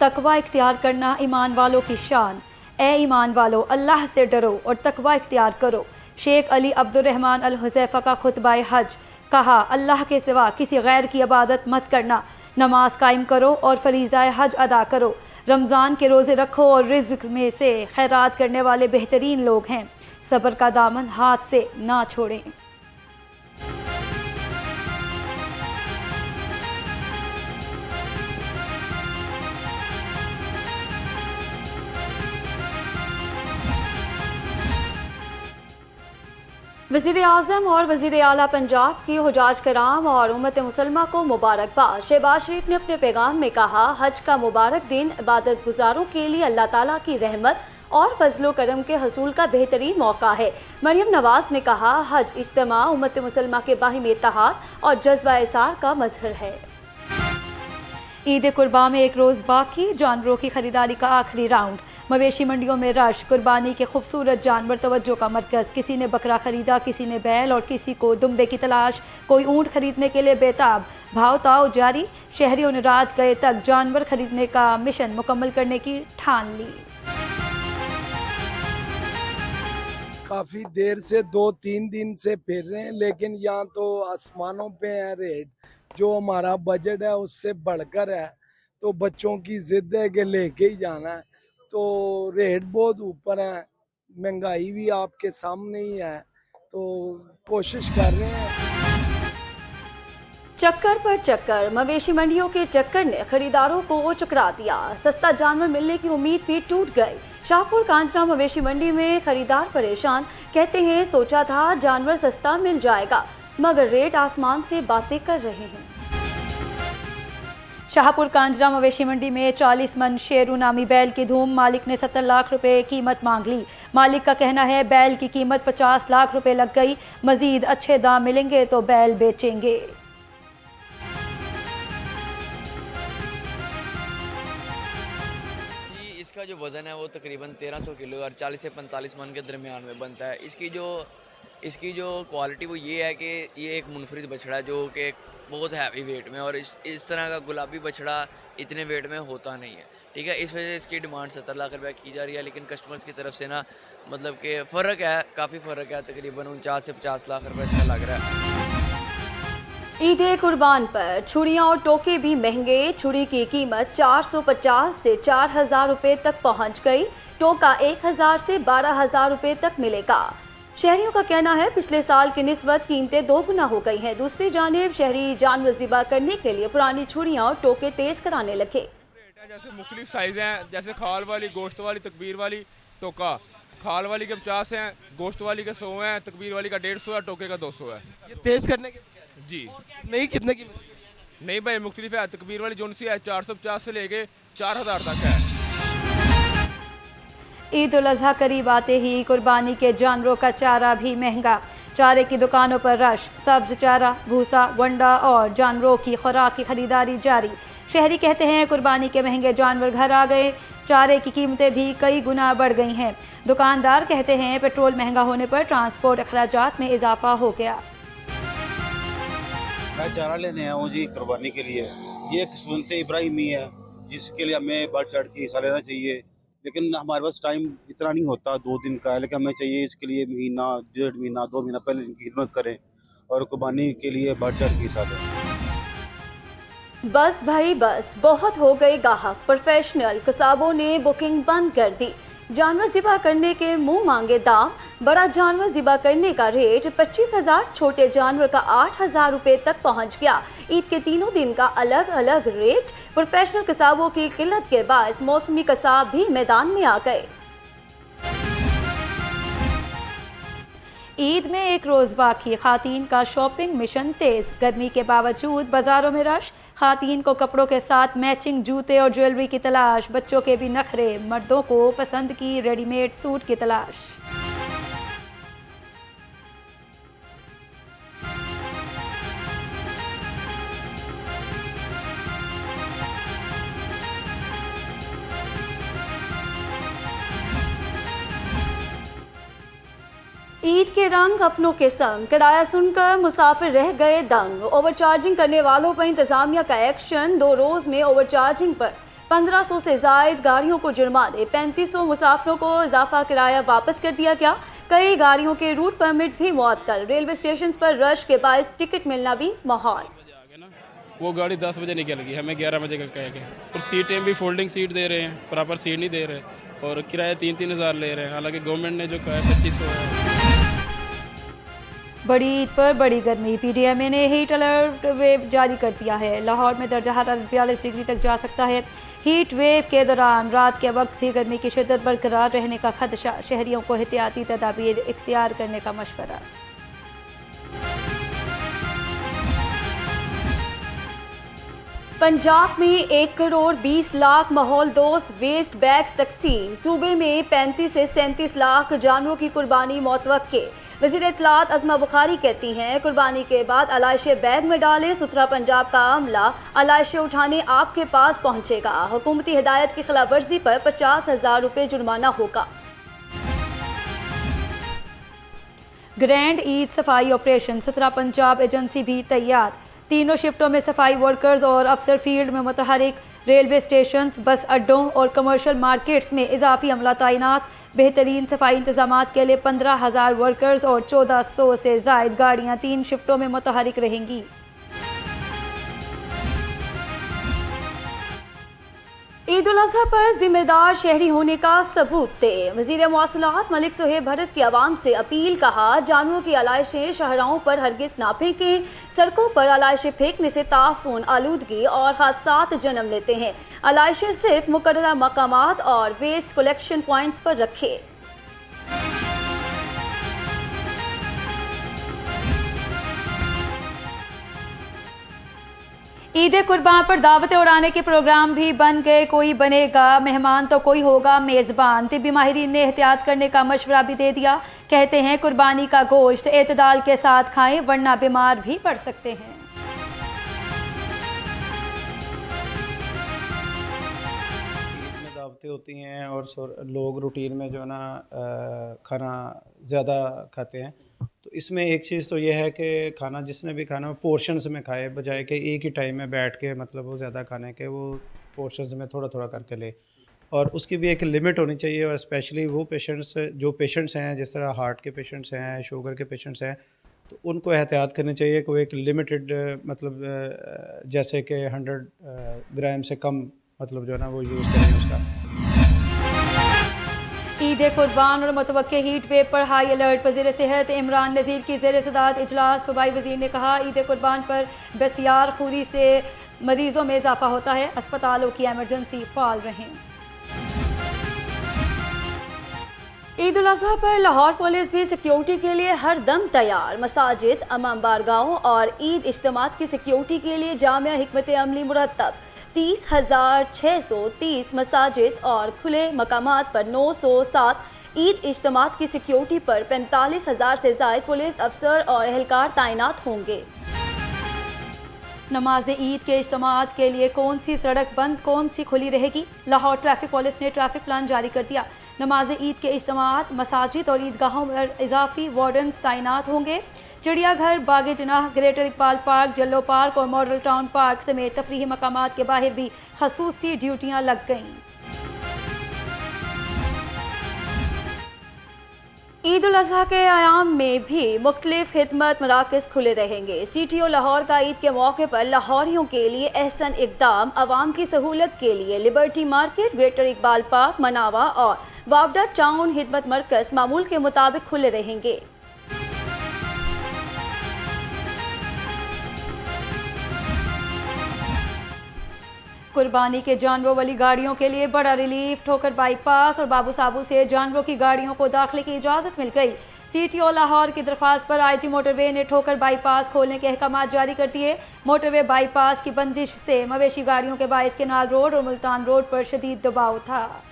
तकवा इख्तियार करना ईमान वालों की शान। ए ईमान वालों, अल्लाह से डरो और तकवा इख्तियार करो। शेख अली अब्दुर्रहमान अल हुज़ैफ़ा का खुतबा हज। कहा, अल्लाह के सिवा किसी गैर की इबादत मत करना। नमाज कायम करो और फरीज़ा हज अदा करो। रमज़ान के रोज़े रखो और रिज़्क़ में से खैरात करने वाले बेहतरीन लोग हैं। सब्र का दामन हाथ से ना छोड़ें। वज़ीर आज़म और वज़ीर आला पंजाब की हुजाज कराम और उम्मत मुसलमा को मुबारकबाद। शहबाज शरीफ ने अपने पैगाम में कहा, हज का मुबारक दिन इबादत गुजारों के लिए अल्लाह ताला की रहमत और फजलो करम के हसूल का बेहतरीन मौका है। मरियम नवाज ने कहा, हज इज्तिमा उम्मत मुसलमा के बाहिमी इत्तेहाद और जज्बा इसार का मजहर है। ईद कुर्बान में एक रोज़ बाकी, जानवरों की खरीदारी का आखिरी राउंड। मवेशी मंडियों में रश, कुर्बानी के खूबसूरत जानवर तवज्जो का मरकज़। किसी ने बकरा खरीदा, किसी ने बैल और किसी को दुम्बे की तलाश। कोई ऊँट खरीदने के लिए बेताब। भाव ताव जारी। शहरियों ने रात गए तक जानवर खरीदने का मिशन मुकम्मल करने की ठान ली। काफ़ी देर से 2-3 दिन से फिर रहे हैं, लेकिन यहाँ तो आसमानों पे है रेट। जो हमारा बजट है उससे बढ़कर है, तो बच्चों की जिद है कि लेके ही जाना है, तो रेट बहुत ऊपर है। महंगाई भी आपके सामने ही है, तो कोशिश कर रहे हैं। चक्कर पर चक्कर, मवेशी मंडियों के चक्कर ने खरीदारों को चकरा दिया। सस्ता जानवर मिलने की उम्मीद भी टूट गई। शाहपुर कांचना मवेशी मंडी में खरीदार परेशान। कहते हैं, सोचा था जानवर सस्ता मिल जाएगा, मगर रेट आसमान से बातें कर रहे हैं। शाहपुर कांजरा मवेशी मंडी में 40 मन शेरू नामी बैल की धूम। मालिक ने 70 लाख रुपए कीमत मांग ली। मालिक का कहना है, बैल की कीमत 50 लाख रुपए लग गई। मजीद अच्छे दाम मिलेंगे तो बैल बेचेंगे। इसका जो वज़न है वो तकरीबन 1300 किलो और 40 से 45 मन के दरमियान में बनता है। इसकी जो क्वालिटी वो ये है कि ये एक मुनफरिद बछड़ा है जो कि बहुत हैवी वेट में, और इस तरह का गुलाबी बछड़ा इतने वेट में होता नहीं है। ठीक है, इस वजह से इसकी डिमांड 70 लाख रुपये की जा रही है, लेकिन कस्टमर्स की तरफ से ना मतलब कि फ़र्क है, काफ़ी फ़र्क है, तकरीबन 49 से 50 लाख रुपये इसका लग रहा है। ईद कुर्बान पर छुरियां और टोके भी महंगे। छुरी की कीमत 450 से 4000 रुपये तक पहुंच गई। टोका 1000 से 12000 रुपये तक मिलेगा। शहरियों का कहना है, पिछले साल की निस्बत कीमतें 2 गुना हो गई हैं। दूसरी जानिब शहरी जानवर ज़िबा करने के लिए पुरानी छुरियां और टोके तेज कराने लगे। जैसे मुख्तलिफ साइज़ हैं, जैसे खाल वाली, गोश्त वाली, तकबीर वाली टोका। खाल वाली के 50 हैं, गोश्त वाली के 100 हैं, तकबीर वाली का 150 है, टोके का 200 है। ये तेज करने के जी नहीं, कितने की? नहीं भाई, मुख्तलिफ है। तकबीर वाली जोन सी है 450 से लेके 4000 तक है। ईद उल अज़हा करीब आते ही कुर्बानी के जानवरों का चारा भी महंगा। चारे की दुकानों पर रश। सब्ज चारा, भूसा, वंडा और जानवरों की खुराक की खरीदारी जारी। शहरी कहते हैं, कुर्बानी के महंगे जानवर घर आ गए। चारे की कीमतें भी कई गुना बढ़ गई हैं। दुकानदार कहते हैं, पेट्रोल महंगा होने पर ट्रांसपोर्ट अखराजात में इजाफा हो गया। मैं चारा लेने आया हूँ जी कुर्बानी के लिए। ये एक सुन्नत इब्राहिमी है जिसके लिए हमें बढ़ चढ़ के हिस्सा लेना चाहिए, लेकिन हमारे पास टाइम इतना नहीं होता, 2 दिन का है, लेकिन हमें चाहिए इसके लिए महीना, 1.5 महीना, 2 महीना पहले इनकी खिदमत करें और कुर्बानी के लिए बढ़ चढ़ के हिस्सा लें। बस भाई बस, बहुत हो गए गाहक। प्रोफेशनल कसाबों ने बुकिंग बंद कर दी। जानवर ज़िबा करने के मुंह मांगे दाम। बड़ा जानवर ज़िबा करने का रेट 25,000, छोटे जानवर का 8,000 रुपये तक पहुंच गया। ईद के तीनों दिन का अलग अलग रेट। प्रोफेशनल कसाबों की किल्लत के बायस मौसमी कसाब भी मैदान में आ गए। ईद में एक रोज़ बाकी, खातीन का शॉपिंग मिशन तेज। गर्मी के बावजूद बाजारों में रश। खातीन को कपड़ों के साथ मैचिंग जूते और ज्वेलरी की तलाश। बच्चों के भी नखरे। मर्दों को पसंद की रेडीमेड सूट की तलाश। ईद के रंग अपनों के संग। किराया सुनकर मुसाफिर रह गए दंग। ओवरचार्जिंग करने वालों पर इंतजामिया का एक्शन। 2 रोज में ओवरचार्जिंग पर 1500 से जायद गाड़ियों को जुर्माने, 3500 मुसाफिरों को इजाफा किराया वापस कर दिया गया। कई गाड़ियों के रूट परमिट भी मुअत्तल। रेलवे स्टेशन पर रश के बायस टिकट मिलना भी माहौल। वो गाड़ी 10 बजे निकल गई, हमें 11 बजे का कह के। और सीटें भी फोल्डिंग सीट दे रहे हैं, प्रॉपर सीट नहीं दे रहे, और किराया 3-3 हज़ार ले रहे हैं, हालांकि गवर्नमेंट ने जो कहा है 2500 है। बड़ी ईद पर बड़ी गर्मी, PDMA ने हीट अलर्ट वेव जारी कर दिया है। लाहौर में दर्जा हरारत 42 डिग्री तक जा सकता है। हीट वेव के दौरान रात के वक्त भी गर्मी की शिद्दत बरकरार रहने का खदशा, शहरियों को एहतियाती तदाबीर इख्तियार करने का मशवरा। पंजाब में 1 करोड़ 20 लाख माहौल दोस्त वेस्ट बैग्स तकसीम। सूबे में 35 से 37 लाख जानवरों की कुर्बानी मुतवक्के। वज़ीर इत्तलात अज़मा बुखारी कहती हैं, कुर्बानी के बाद अलाइशे बैग में डालें। सुथरा पंजाब का अमला अलाइशे उठाने आपके पास पहुंचेगा। हुकूमती हिदायत की खिलाफ वर्जी पर 50,000 रुपये जुर्माना होगा। ग्रैंड ईद सफाई ऑपरेशन, सुथरा पंजाब एजेंसी भी तैयार। तीनों शिफ्टों में सफाई वर्कर्स और अफसर फील्ड में मुतहरिक। रेलवे स्टेशन, बस अड्डों और कमर्शियल मार्केट्स में इजाफी अमला तैनात। बेहतरीन सफाई इंतजाम के लिए 15,000 वर्कर्स और 1400 से जायद गाड़ियाँ 3 शिफ्टों में मुतहरिक रहेंगी। ईद उल अज़हा पर जिम्मेदार शहरी होने का सबूत दे। वज़ीर मवासलात मलिक सुहेब भरत की आवाम से अपील, कहा जानवरों की आलाइशें शहराओं पर हरगिज ना फेंकें। सड़कों पर आलाइशें फेंकने से ताफून, आलूदगी और हादसात जन्म लेते हैं। आलाइशें सिर्फ मुकर्ररा मकामात और वेस्ट कलेक्शन पॉइंट्स पर रखें। ईद कुर्बान पर दावतें उड़ाने के प्रोग्राम भी बन गए। कोई बनेगा मेहमान तो कोई होगा मेज़बान। तिब्बी माहिरीन ने एहतियात करने का मशवरा भी दे दिया। कहते हैं कुर्बानी का गोश्त एतदाल के साथ खाएं, वरना बीमार भी पड़ सकते हैं। ईद में दावतें होती हैं और लोग रूटीन में जो है ना खाना ज़्यादा खाते हैं। तो इसमें एक चीज़ तो यह है कि खाना जिसने भी खाना पोर्शंस में खाए, बजाय कि एक ही टाइम में बैठ के मतलब वो ज़्यादा खाने के, वो पोर्शंस में थोड़ा थोड़ा करके ले। और उसकी भी एक लिमिट होनी चाहिए। और स्पेशली वो जो पेशेंट्स हैं, जिस तरह हार्ट के पेशेंट्स हैं, शुगर के पेशेंट्स हैं, तो उनको एहतियात करनी चाहिए कि वो एक लिमिटेड मतलब जैसे कि 100 ग्राम से कम मतलब जो है ना वो यूज़ करें उसका। ईद कुर्बान और मुतवक्के हीट वेव पर हाई अलर्ट। वज़ीर सेहत इमरान नज़ीर की ज़ेर सदारत इजलास। सूबाई वज़ीर ने कहा, ईद कुर्बान पर बसियार खूरी से मरीजों में इजाफा होता है, अस्पतालों की एमरजेंसी फाल रहें। ईद उल अज़हा पर लाहौर पुलिस भी सिक्योरिटी के लिए हर दम तैयार। मसाजिद, अमाम बारगाहों और ईद इज्तिमात की सिक्योरिटी के लिए जामिया हिकमत अमली मुरतब। 30,630 मसाजिद और खुले मकामात पर 907 ईद इज्तिमात की सिक्योरिटी पर 45,000 से ज़ायद पुलिस अफसर और एहलकार तैनात होंगे। नमाज ईद के इज्तिमात के लिए कौन सी सड़क बंद, कौन सी खुली रहेगी? लाहौर ट्रैफिक पुलिस ने ट्रैफिक प्लान जारी कर दिया। नमाज ईद के इज्तिमात, मसाजिद और ईदगाहों पर इजाफी वार्डन्स तैनात होंगे। चिड़ियाघर, बागे जनाह, ग्रेटर इकबाल पार्क, जल्लो पार्क और मॉडल टाउन पार्क समेत तफरीही मकामात के बाहर भी खसूसी ड्यूटियां लग गईं। ईद उल अज़हा के आयाम में भी मुख्तलिफ खिदमत मराकज़ खुले रहेंगे। CTO लाहौर का ईद के मौके पर लाहौरियों के लिए एहसन इक़दाम। आवाम की सहूलत के लिए liberty market, greater Iqbal park, मनावा और वावडा टाउन खिदमत मरकज़ मामूल के मुताबिक खुले रहेंगे। कुर्बानी के जानवरों वाली गाड़ियों के लिए बड़ा रिलीफ। ठोकर बाईपास और बाबू साबू से जानवरों की गाड़ियों को दाखिले की इजाज़त मिल गई। CTO लाहौर की दरख्वास्त पर IG मोटरवे ने ठोकर बाईपास खोलने के अहकाम जारी कर दिए। मोटरवे बाईपास की बंदिश से मवेशी गाड़ियों के बाइस केनाल रोड और मुल्तान रोड पर शदीद दबाव था।